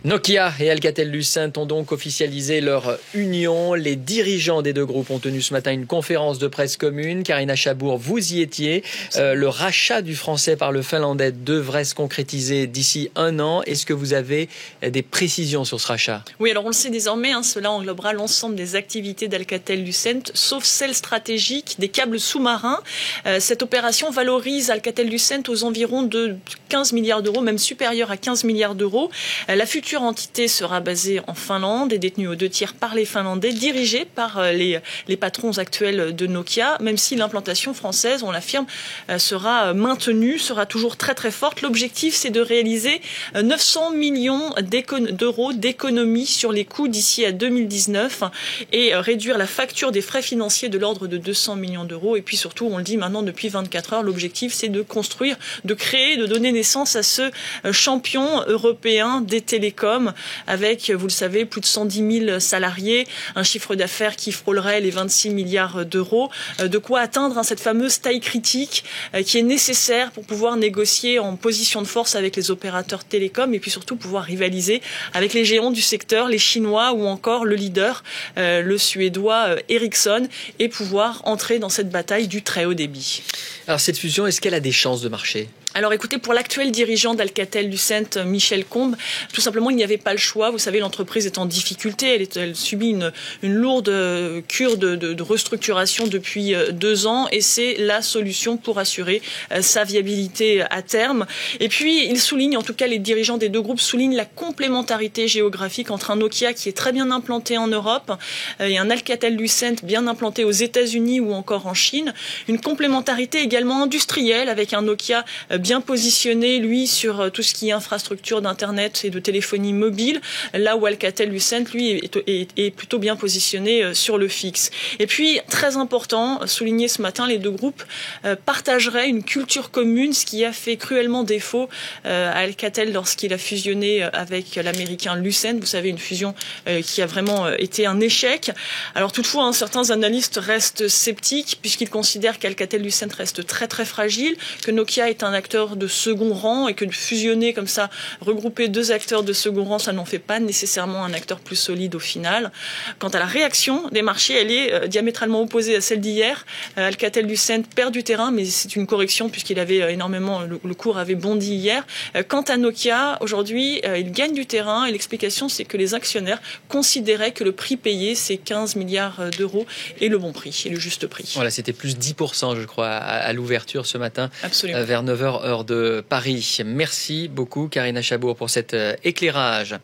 Nokia et Alcatel-Lucent ont donc officialisé leur union. Les dirigeants des deux groupes ont tenu ce matin une conférence de presse commune. Karina Chabour, vous y étiez. Le rachat du français par le finlandais devrait se concrétiser d'ici 1 an. Est-ce que vous avez des précisions sur ce rachat? Oui, alors on le sait désormais, cela englobera l'ensemble des activités d'Alcatel-Lucent, sauf celles stratégiques des câbles sous-marins. Cette opération valorise Alcatel-Lucent aux environs de 15 milliards d'euros, même supérieur à 15 milliards d'euros. La future entité sera basée en Finlande et détenue aux 2/3 par les Finlandais, dirigée par les patrons actuels de Nokia, même si l'implantation française, on l'affirme, sera maintenue, sera toujours très très forte. L'objectif, c'est de réaliser 900 millions d'euros d'économies sur les coûts d'ici à 2019 et réduire la facture des frais financiers de l'ordre de 200 millions d'euros. Et puis surtout, on le dit maintenant depuis 24 heures, l'objectif, c'est de construire, de créer, de donner naissance à ce champion européen des télécoms avec, vous le savez, plus de 110 000 salariés, un chiffre d'affaires qui frôlerait les 26 milliards d'euros. De quoi atteindre cette fameuse taille critique qui est nécessaire pour pouvoir négocier en position de force avec les opérateurs télécoms et puis surtout pouvoir rivaliser avec les géants du secteur, les Chinois ou encore le leader, le Suédois Ericsson, et pouvoir entrer dans cette bataille du très haut débit. Alors cette fusion, est-ce qu'elle a des chances de marcher ? Alors écoutez, pour l'actuel dirigeant d'Alcatel-Lucent, Michel Combes, tout simplement il n'y avait pas le choix. Vous savez, l'entreprise est en difficulté, elle subit une lourde cure de restructuration depuis 2 ans et c'est la solution pour assurer sa viabilité à terme. Et puis il souligne, en tout cas les dirigeants des deux groupes soulignent la complémentarité géographique entre un Nokia qui est très bien implanté en Europe et un Alcatel-Lucent bien implanté aux États-Unis ou encore en Chine. Une complémentarité également industrielle avec un Nokia bien positionné, lui, sur tout ce qui est infrastructure d'Internet et de téléphonie mobile, là où Alcatel-Lucent, lui, est plutôt bien positionné sur le fixe. Et puis, très important, souligné ce matin, les deux groupes partageraient une culture commune, ce qui a fait cruellement défaut à Alcatel lorsqu'il a fusionné avec l'américain Lucent. Vous savez, une fusion qui a vraiment été un échec. Alors toutefois, certains analystes restent sceptiques puisqu'ils considèrent qu'Alcatel-Lucent reste très très fragile, que Nokia est un acteur de second rang et que de fusionner comme ça, regrouper 2 acteurs de second rang, ça n'en fait pas nécessairement un acteur plus solide au final. Quant à la réaction des marchés, elle est diamétralement opposée à celle d'hier. Alcatel-Lucent perd du terrain, mais c'est une correction puisqu'il avait énormément, le cours avait bondi hier. Quant à Nokia, aujourd'hui, il gagne du terrain et l'explication, c'est que les actionnaires considéraient que le prix payé, c'est 15 milliards d'euros et le bon prix, et le juste prix. Voilà, c'était plus 10%, je crois, à l'ouverture ce matin. Absolument. Vers 9h, heure de Paris. Merci beaucoup, Karina Chabour, pour cet éclairage.